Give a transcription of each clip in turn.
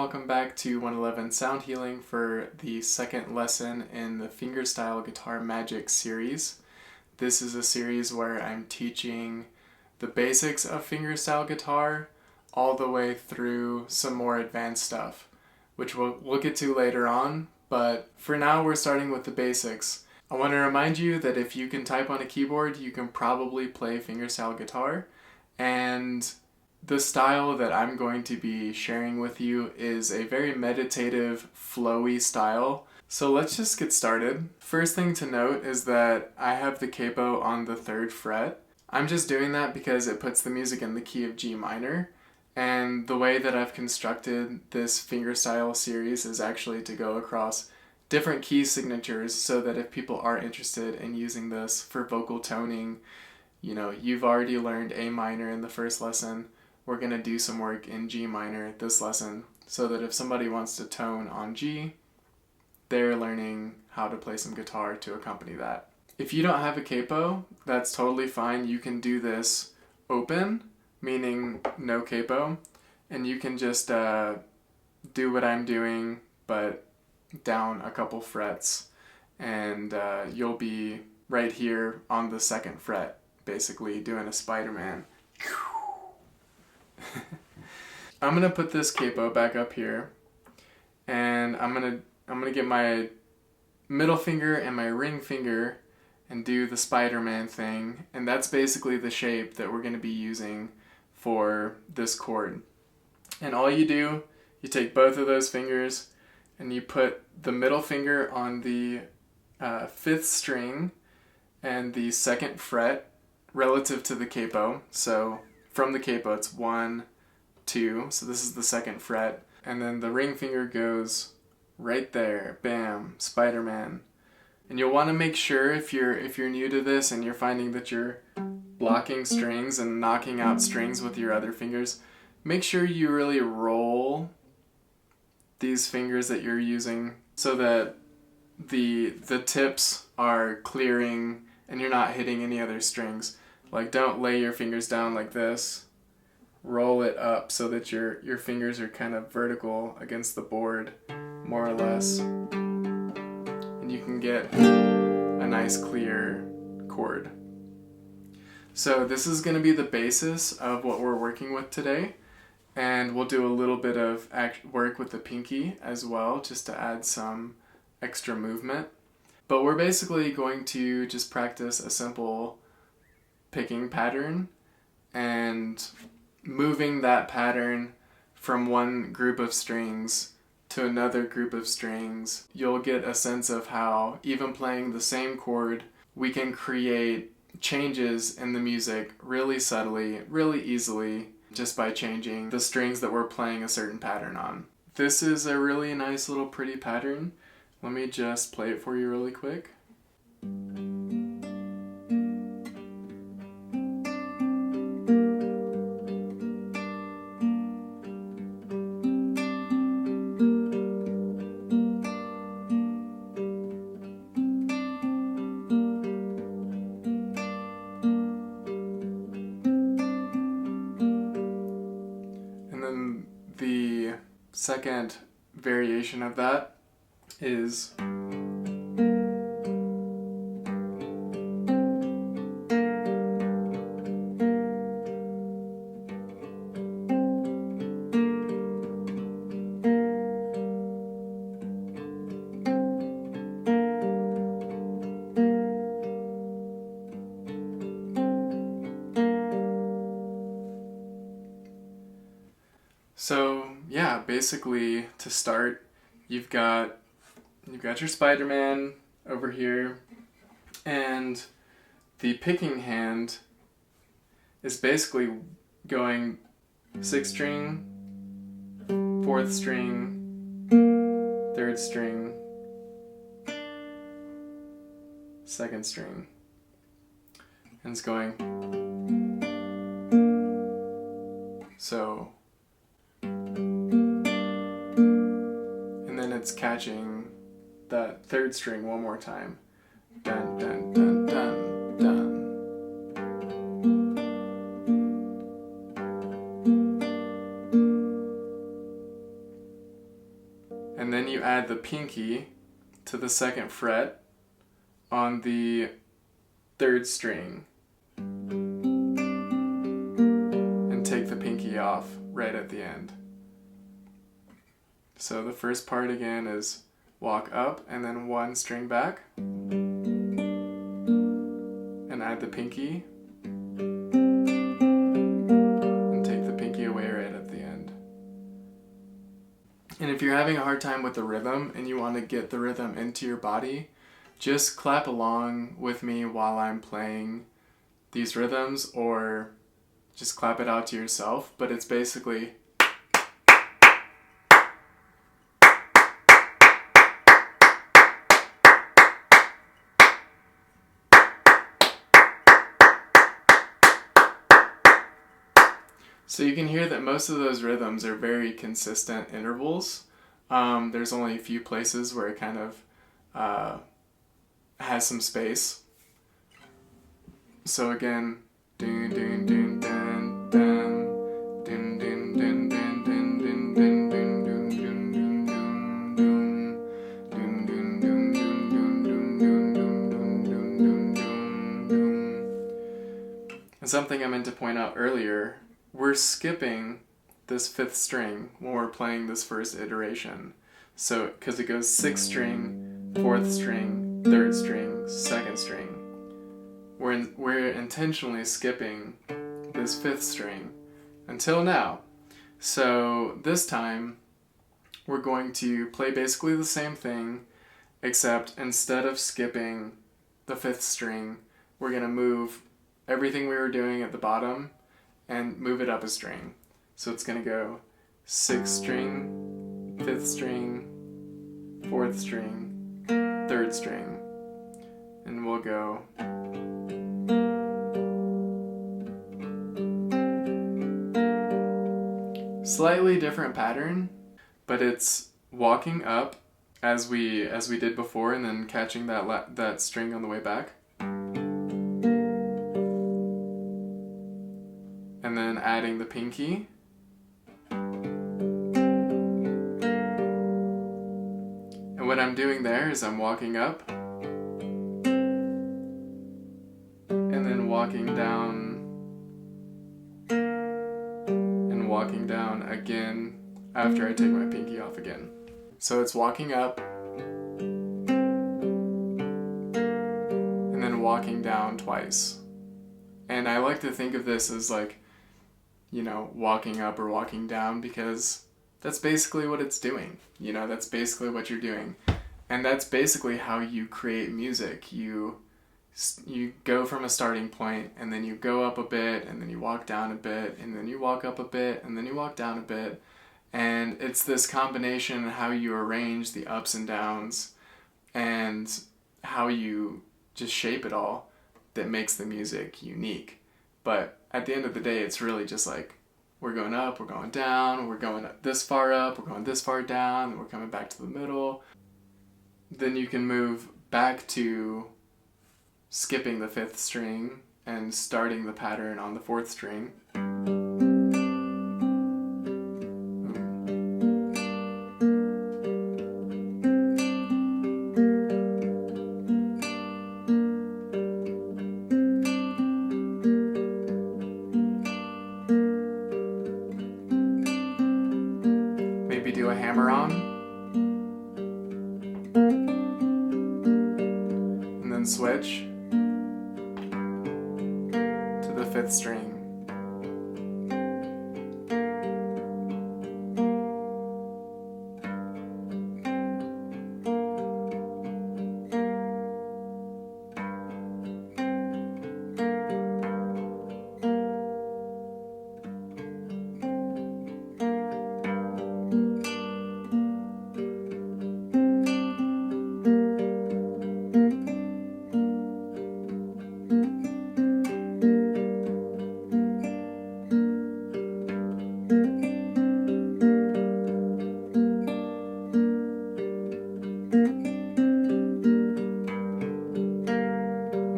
welcome back to 111 Sound Healing for the second lesson in the Fingerstyle Guitar Magic series. This is a series where I'm teaching the basics of fingerstyle guitar all the way through some more advanced stuff, which we'll get to later on, but for now we're starting with the basics. I want to remind you that if you can type on a keyboard, you can probably play fingerstyle guitar, and the style that I'm going to be sharing with you is a very meditative, flowy style. So let's just get started. First thing to note is that I have the capo on the 3rd fret. I'm just doing that because it puts the music in the key of G minor. And the way that I've constructed this fingerstyle series is actually to go across different key signatures so that if people are interested in using this for vocal toning, you've already learned A minor in the first lesson. We're going to do some work in G minor this lesson so that if somebody wants to tone on G, they're learning how to play some guitar to accompany that. If you don't have a capo, that's totally fine. You can do this open, meaning no capo, and you can just do what I'm doing, but down a couple frets, and you'll be right here on the 2nd fret, basically doing a Spider-Man. I'm gonna put this capo back up here, and I'm gonna get my middle finger and my ring finger and do the Spider-Man thing, and that's basically the shape that we're gonna be using for this chord. And all you do, you take both of those fingers and you put the middle finger on the 5th string and the 2nd fret relative to the capo. So from the capo, it's 1, 2, so this is the 2nd fret, and then the ring finger goes right there, bam, Spider-Man. And you'll want to make sure if you're new to this and you're finding that you're blocking strings and knocking out strings with your other fingers, make sure you really roll these fingers that you're using so that the tips are clearing and you're not hitting any other strings. Like, don't lay your fingers down like this. Roll it up so that your fingers are kind of vertical against the board, more or less. And you can get a nice clear chord. So this is going to be the basis of what we're working with today. And we'll do a little bit of work with the pinky as well, just to add some extra movement. But we're basically going to just practice a simple picking pattern and moving that pattern from one group of strings to another group of strings. You'll get a sense of how, even playing the same chord, we can create changes in the music really subtly, really easily, just by changing the strings that we're playing a certain pattern on. This is a really nice little pretty pattern. Let me just play it for you really quick. The second variation of that is so yeah, basically to start, you've got your Spider-Man over here, and the picking hand is basically going 6th string, 4th string, 3rd string, 2nd string, and it's going so. It's catching that 3rd string one more time. Dun, dun, dun, dun, dun. add the pinky to the 2nd fret on the 3rd string and take the pinky off right at the end. So the first part again is walk up and then 1 string back and add the pinky and take the pinky away right at the end. And if you're having a hard time with the rhythm and you want to get the rhythm into your body, just clap along with me while I'm playing these rhythms, or just clap it out to yourself, but it's basically so you can hear that most of those rhythms are very consistent intervals. There's only a few places where it kind of has some space. So again, dun dun dun dun dun dun dun dun dun dun dun dun dun dun dun. And something I meant to point out earlier, we're skipping this 5th string when we're playing this first iteration. So, because it goes 6th string, 4th string, 3rd string, 2nd string. We're intentionally skipping this 5th string until now. So this time we're going to play basically the same thing, except instead of skipping the 5th string, we're going to move everything we were doing at the bottom and move it up a string. So it's going to go 6th string, 5th string, 4th string, 3rd string, and we'll go slightly different pattern, but it's walking up as we did before, and then catching that string on the way back, and then adding the pinky, and what I'm doing there is I'm walking up and then walking down and walking down again after I take my pinky off again. So it's walking up and then walking down twice. And I like to think of this as like, you know, walking up or walking down, because that's basically what it's doing. You know, that's basically what you're doing. And that's basically how you create music. You go from a starting point, and then you go up a bit, and then you walk down a bit, and then you walk up a bit, and then you walk down a bit. And it's this combination of how you arrange the ups and downs and how you just shape it all that makes the music unique. But at the end of the day, it's really just like, we're going up, we're going down, we're going this far up, we're going this far down, and we're coming back to the middle. Then you can move back to skipping the 5th string and starting the pattern on the 4th string. Maybe do a hammer on, and then switch to the 5th string.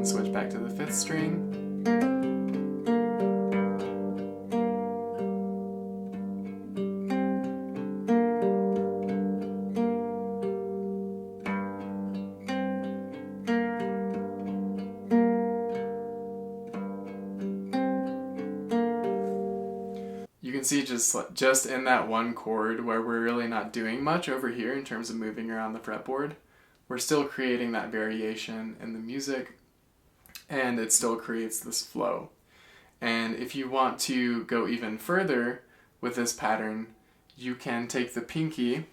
Switch back to the 5th string. see just in that one chord where we're really not doing much over here in terms of moving around the fretboard, we're still creating that variation in the music, and it still creates this flow. And if you want to go even further with this pattern, you can take the pinky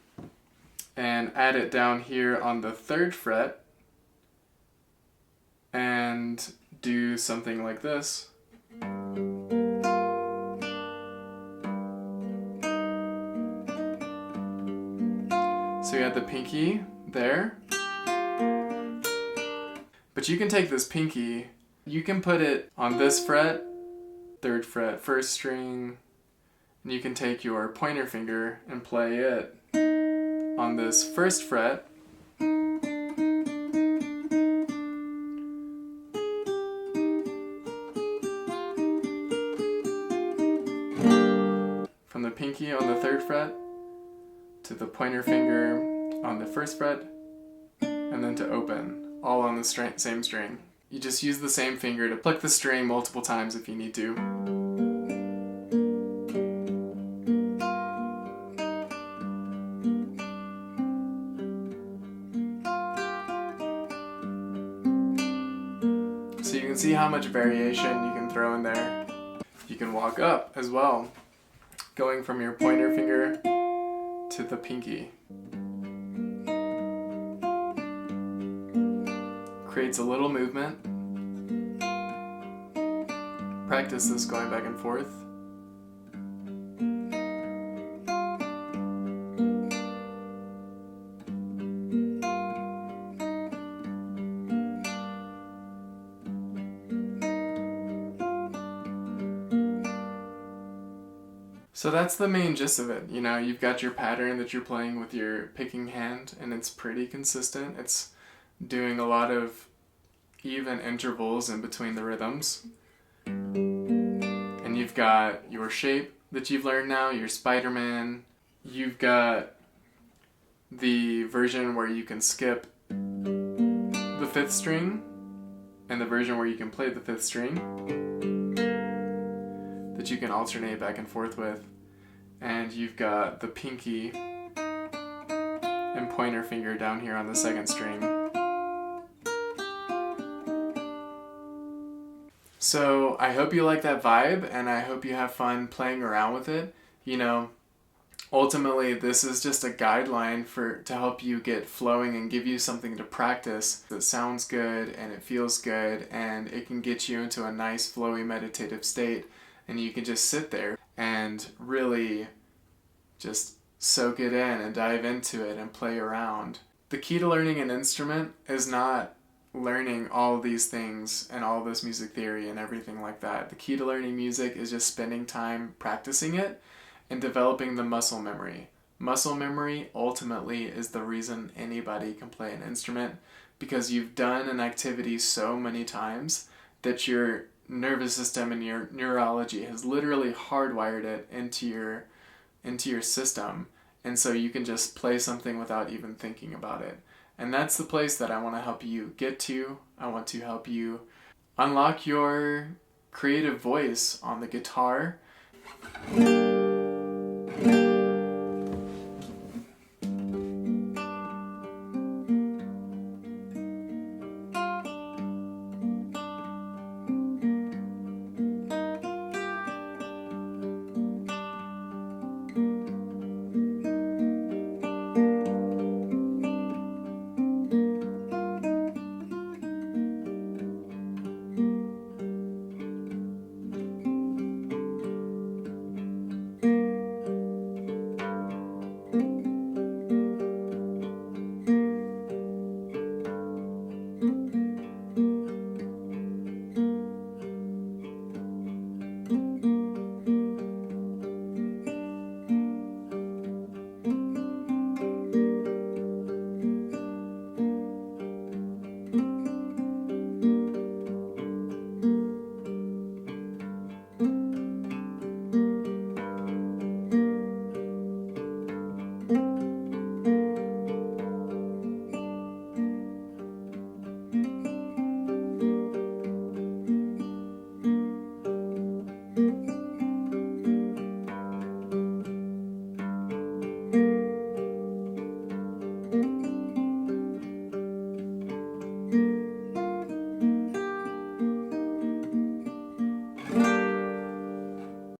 and add it down here on the 3rd fret and do something like this. So you have the pinky there. But you can take this pinky, you can put it on this fret, 3rd fret, 1st string, and you can take your pointer finger and play it on this 1st fret. From the pinky on the 3rd fret to the pointer finger on the 1st fret, and then to open, all on the same string. You just use the same finger to pluck the string multiple times if you need to. So you can see how much variation you can throw in there. You can walk up as well, going from your pointer finger to the pinky. Creates a little movement. Practice this going back and forth. So that's the main gist of it. You know, you've got your pattern that you're playing with your picking hand, and it's pretty consistent. It's doing a lot of even intervals in between the rhythms. And you've got your shape that you've learned now, your Spider-Man. You've got the version where you can skip the 5th string, and the version where you can play the 5th string that you can alternate back and forth with. And you've got the pinky and pointer finger down here on the 2nd string. So I hope you like that vibe, and I hope you have fun playing around with it. You know, ultimately this is just a guideline to help you get flowing and give you something to practice that sounds good and it feels good, and it can get you into a nice flowy meditative state, and you can just sit there and really just soak it in and dive into it and play around. The key to learning an instrument is not learning all these things and all this music theory and everything like that. The key to learning music is just spending time practicing it and developing the muscle memory. Muscle memory ultimately is the reason anybody can play an instrument, because you've done an activity so many times that your nervous system and your neurology has literally hardwired it into your system, and so you can just play something without even thinking about it. And that's the place that I want to help you get to. I want to help you unlock your creative voice on the guitar.